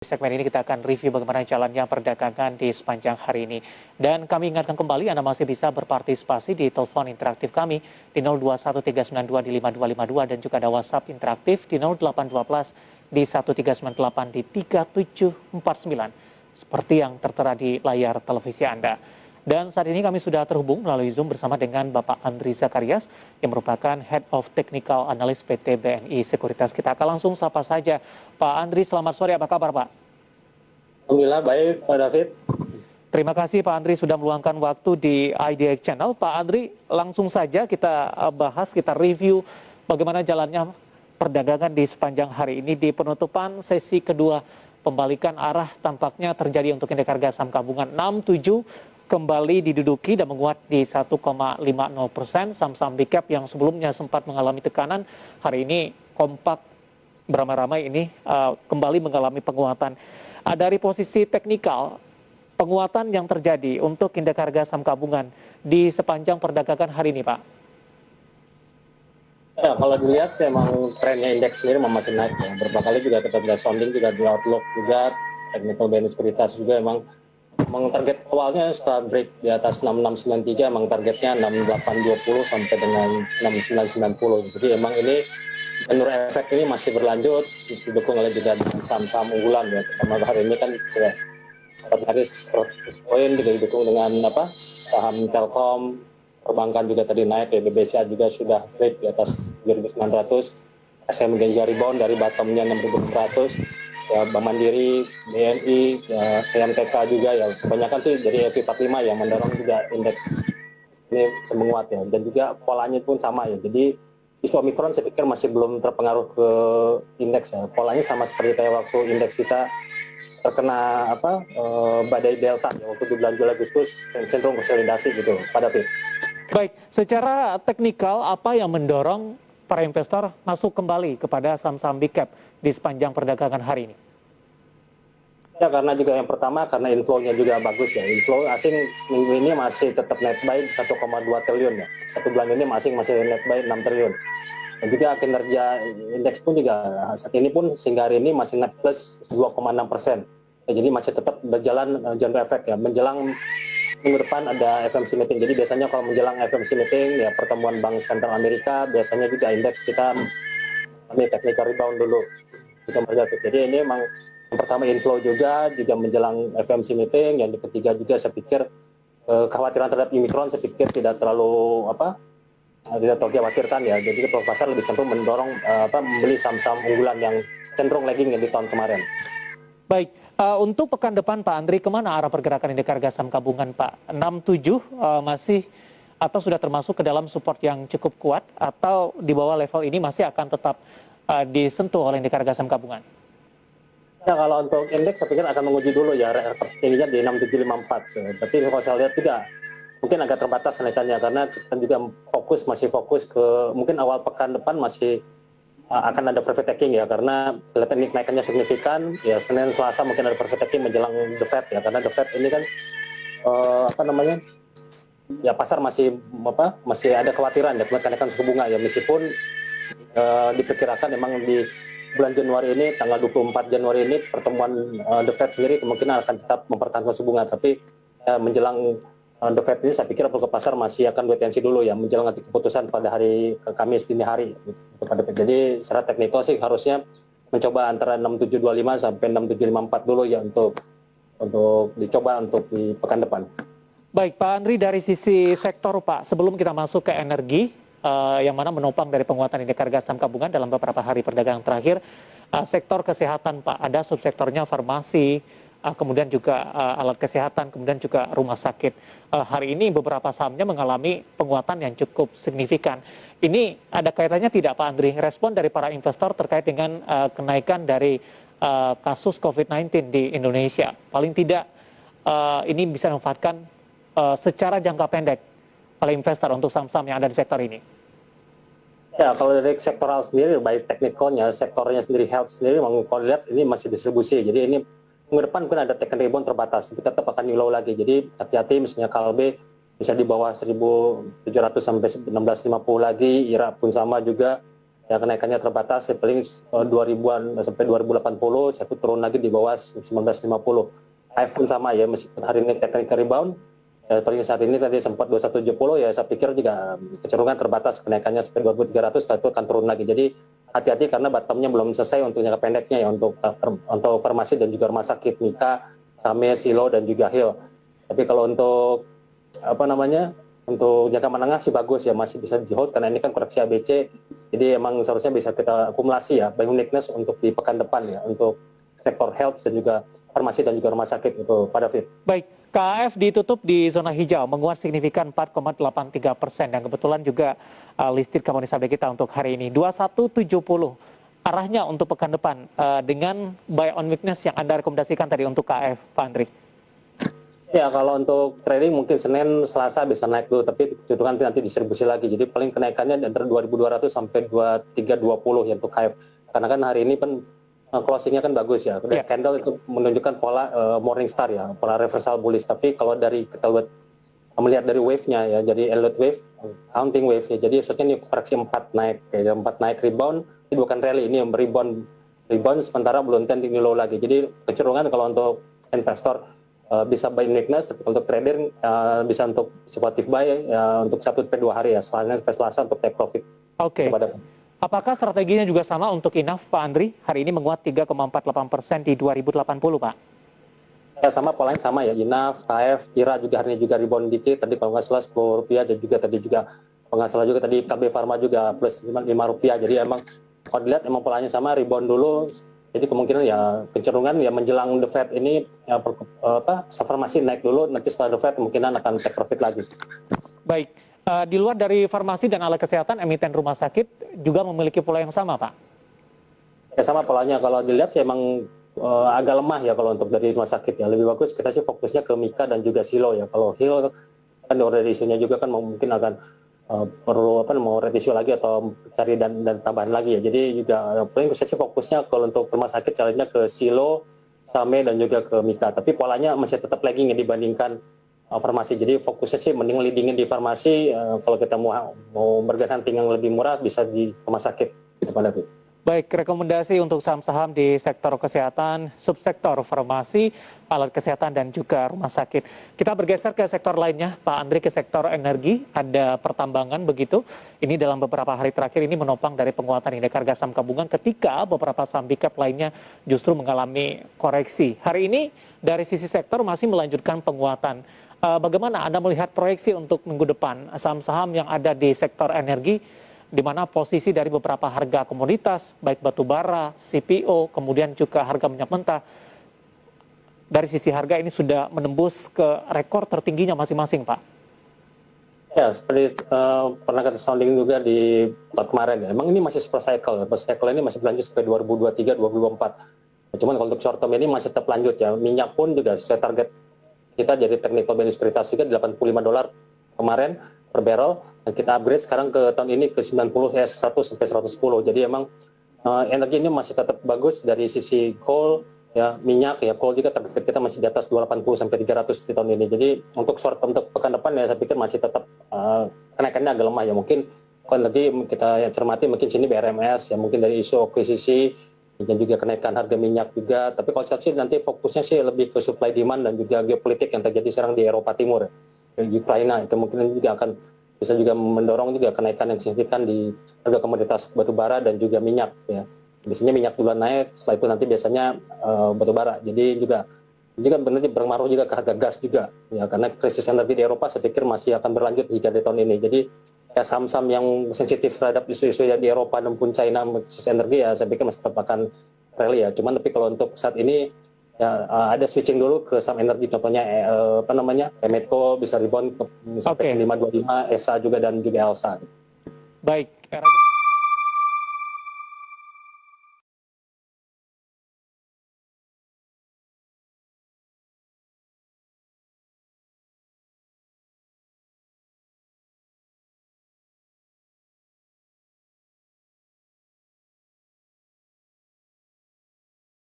Di segmen ini kita akan review bagaimana jalannya perdagangan di sepanjang hari ini. Dan kami ingatkan kembali Anda masih bisa berpartisipasi di telepon interaktif kami di 021392 di 5252 dan juga ada WhatsApp interaktif di 0812 di 1398 di 3749 seperti yang tertera di layar televisi Anda. Dan saat ini kami sudah terhubung melalui Zoom bersama dengan Bapak Andri Zakarias yang merupakan Head of Technical Analyst PT BNI Sekuritas. Kita akan langsung sapa saja. Pak Andri, selamat sore. Apa kabar, Pak? Alhamdulillah baik, Pak David. Terima kasih Pak Andri sudah meluangkan waktu di IDX Channel. Pak Andri, langsung saja kita bahas, kita review bagaimana jalannya perdagangan di sepanjang hari ini. Di penutupan sesi kedua, pembalikan arah tampaknya terjadi untuk indeks harga saham gabungan 67 kembali diduduki dan menguat di 1,50%. Saham-saham big cap yang sebelumnya sempat mengalami tekanan, hari ini kompak beramai-ramai ini kembali mengalami penguatan. Dari posisi teknikal, penguatan yang terjadi untuk indeks harga saham gabungan di sepanjang perdagangan hari ini, Pak. Ya, kalau dilihat sih emang trennya indeks sendiri masih naik ya. Beberapa kali juga kita lihat sounding juga di outlook juga, technical BNI Sekuritas juga emang target awalnya setelah break di atas 6693 emang targetnya 6820 sampai dengan 6990. Jadi emang ini jalur efek ini masih berlanjut, didukung oleh juga saham-saham unggulan ya. Pertama hari ini kan ya, garis 100 poin juga didukung dengan saham Telkom, perbankan juga tadi naik ya, BBCA juga sudah break di atas 7.900, SMG juga rebound dari bottomnya 6.600, ya Bank Mandiri, BNI, ya, PMTK juga ya, kebanyakan sih dari FI45 yang mendorong juga indeks ini menguat ya, dan juga polanya pun sama ya. Jadi isu Omikron saya pikir masih belum terpengaruh ke indeks ya, polanya sama seperti kayak waktu indeks kita terkena badai Delta ya, waktu di bulan Juli Agustus cenderung konsolidasi gitu pada David. Baik, secara teknikal apa yang mendorong para investor masuk kembali kepada saham-saham big cap di sepanjang perdagangan hari ini? Ya karena juga yang pertama karena inflow-nya juga bagus ya. Inflow asing minggu ini masih tetap net buy 1,2 triliun ya. Satu bulan ini masih net buy 6 triliun. Dan juga kinerja indeks pun juga saat ini pun sehingga hari ini masih net plus 2,6%. Ya, jadi masih tetap berjalan genre efek ya. Menjelang minggu depan ada FOMC meeting. Jadi biasanya kalau menjelang FOMC meeting ya pertemuan Bank Sentral Amerika biasanya juga indeks kita ini technical rebound dulu. Jadi ini memang yang pertama inflow juga menjelang FOMC meeting. Yang ketiga juga saya pikir kekhawatiran terhadap Omikron saya pikir tidak terlalu dikhawatirkan ya. Jadi pasar lebih cenderung mendorong membeli saham-saham unggulan yang cenderung lagging ya di tahun kemarin. Baik, untuk pekan depan Pak Andri, kemana arah pergerakan indeks harga saham gabungan Pak? 67 masih atau sudah termasuk ke dalam support yang cukup kuat atau di bawah level ini masih akan tetap disentuh oleh indeks harga saham gabungan? Ya kalau untuk indeks saya pikir akan menguji dulu ya ininya di 6754. Ya. Tapi kalau saya lihat juga mungkin agak terbatas kenaikannya karena kita juga masih fokus ke mungkin awal pekan depan masih akan ada profit taking ya karena kelihatan ini kenaikannya signifikan ya. Senin Selasa mungkin ada profit taking menjelang The Fed ya karena The Fed ini kan ya pasar masih ada kekhawatiran ya kenaikan suku bunga ya meskipun diperkirakan memang di bulan Januari ini tanggal 24 Januari ini pertemuan The Fed sendiri kemungkinan akan tetap mempertahankan suku bunga tapi menjelang The Fed ini saya pikir pelaku pasar masih akan wait and see dulu ya menjelang nanti keputusan pada hari Kamis dini hari. Jadi secara teknikal sih harusnya mencoba antara 6725 sampai 6754 dulu ya untuk dicoba untuk di pekan depan. Baik Pak Andri, dari sisi sektor Pak, sebelum kita masuk ke energi yang mana menopang dari penguatan indeks harga saham gabungan dalam beberapa hari perdagangan terakhir, sektor kesehatan Pak, ada subsektornya farmasi, kemudian juga alat kesehatan, kemudian juga rumah sakit. Hari ini beberapa sahamnya mengalami penguatan yang cukup signifikan. Ini ada kaitannya tidak Pak Andri? Respon dari para investor terkait dengan kenaikan dari kasus COVID-19 di Indonesia. Paling tidak ini bisa dimanfaatkan secara jangka pendek oleh investor untuk saham-saham yang ada di sektor ini. Ya kalau dari sektoral sendiri, baik teknikalnya, sektornya sendiri, health sendiri, kalau lihat ini masih distribusi. Jadi ini minggu depan mungkin ada take and rebound terbatas, itu tetap akan new low lagi. Jadi hati-hati misalnya KLB bisa di bawah 1.700 sampai 1650 lagi, IRA pun sama juga, ya kenaikannya terbatas, ya paling 2000-an sampai 2080, saya turun lagi di bawah 1950. KF pun sama ya, meskipun hari ini technical rebound, ya paling saat ini tadi sempat 2170, ya saya pikir juga kecenderungan terbatas kenaikannya sampai 2300, setelah itu akan turun lagi. Jadi hati-hati karena bottomnya belum selesai untuk jangka pendeknya ya, untuk farmasi dan juga rumah sakit, Mika, Same, Silo dan juga Hill. Tapi kalau untuk untuk jangka menengah sih bagus ya, masih bisa di hold karena ini kan koreksi ABC, jadi emang seharusnya bisa kita akumulasi ya buying uniqueness untuk di pekan depan ya, untuk sektor health dan juga farmasi dan juga rumah sakit itu pada fit. Baik, KAF ditutup di zona hijau, menguat signifikan 4,83%, dan kebetulan juga listed commodity sabda kita untuk hari ini 2170. Arahnya untuk pekan depan dengan buy on weakness yang Anda rekomendasikan tadi untuk KAF, Pak Andri. Ya, kalau untuk trading mungkin Senin, Selasa bisa naik dulu, tapi kecenderungan nanti distribusi lagi. Jadi paling kenaikannya antara 2.200 sampai 2.320 ya untuk KF. Karena kan hari ini kan closingnya kan bagus ya. Yeah. Candle itu menunjukkan pola morning star ya, pola reversal bullish. Tapi kalau dari kita melihat dari wave-nya ya, jadi elliott wave, counting wave ya. Jadi maksudnya ini koreksi 4 naik, ya 4 naik rebound, ini bukan rally, ini yang rebound sementara belum tending low lagi. Jadi kecenderungan kalau untuk investor bisa buy weakness, tapi untuk trader bisa untuk supportive buy untuk 1-2 hari ya, selanjutnya sampai Selasa untuk take profit. Oke. Apakah strateginya juga sama untuk INAF, Pak Andri? Hari ini menguat 3,48% di 2080, Pak. Ya, sama polanya sama ya, INAF, KF, IRA juga hari ini juga rebound dikit, tadi kalau nggak salah Rp10, dan juga tadi juga kalau nggak salah juga tadi KB Pharma juga plus Rp5, jadi emang kalau dilihat emang polanya sama, rebound dulu. Jadi kemungkinan ya kecenderungan ya menjelang the Fed ini ya, farmasi naik dulu, nanti setelah the Fed kemungkinan akan take profit lagi. Baik, di luar dari farmasi dan alat kesehatan, emiten rumah sakit juga memiliki pola yang sama, Pak? Ya sama polanya, kalau dilihat sih emang agak lemah ya kalau untuk dari rumah sakit ya. Lebih bagus kita sih fokusnya ke Mika dan juga Silo ya. Kalau Hill kan dari isunya juga kan mungkin akan perlu mau revisi lagi atau cari dan tambahan lagi ya. Jadi juga paling saya sih fokusnya kalau untuk rumah sakit caranya ke Silo, Same dan juga ke Mika. Tapi polanya masih tetap lagging ya dibandingkan farmasi. Jadi fokusnya sih mending leadingin di farmasi. Kalau kita mau bergantung yang lebih murah bisa di rumah sakit gitu pada itu. Baik, rekomendasi untuk saham-saham di sektor kesehatan, subsektor farmasi, alat kesehatan, dan juga rumah sakit. Kita bergeser ke sektor lainnya, Pak Andri, ke sektor energi. Ada pertambangan begitu. Ini dalam beberapa hari terakhir ini menopang dari penguatan indeks harga saham gabungan ketika beberapa saham big cap lainnya justru mengalami koreksi. Hari ini dari sisi sektor masih melanjutkan penguatan. Bagaimana Anda melihat proyeksi untuk minggu depan saham-saham yang ada di sektor energi, di mana posisi dari beberapa harga komoditas, baik batu bara, CPO, kemudian juga harga minyak mentah, dari sisi harga ini sudah menembus ke rekor tertingginya masing-masing, Pak? Ya, seperti pernah kita sounding juga di kemarin ya. Emang ini masih super cycle. Super cycle ini masih berlanjut sampai 2023, 2024. Cuman kalau untuk short term ini masih tetap lanjut ya. Minyak pun juga sesuai target kita jadi technical value sekuritas juga $85 kemarin per barrel, dan kita upgrade sekarang ke tahun ini ke 90 1 sampai 110. Jadi emang energi ini masih tetap bagus dari sisi coal ya, minyak ya, coal juga target kita masih di atas 280 sampai 300 di tahun ini. Jadi untuk short term untuk pekan depan ya saya pikir masih tetap kenaikannya agak lemah ya. Mungkin kalau nanti kita cermati mungkin sini BRMS ya, mungkin dari isu akuisisi dan juga kenaikan harga minyak juga. Tapi kalau saya sih nanti fokusnya sih lebih ke supply demand dan juga geopolitik yang terjadi sekarang di Eropa Timur ya. Ukraina itu mungkin juga akan bisa juga mendorong juga kenaikan yang signifikan di harga komoditas batu bara dan juga minyak ya. Biasanya minyak duluan naik, setelah itu nanti biasanya batu bara. Jadi juga nanti berpengaruh juga ke harga gas juga ya, karena krisis energi di Eropa saya pikir masih akan berlanjut hingga di tahun ini. Jadi ya saham-saham yang sensitif terhadap isu-isu ya di Eropa maupun China krisis energi ya saya pikir masih tetap akan rally ya. Cuman tapi kalau untuk saat ini ya, ada switching dulu ke saham energi, contohnya Medco bisa rebound sampai ke 525, ESA juga dan juga ELSA. Baik.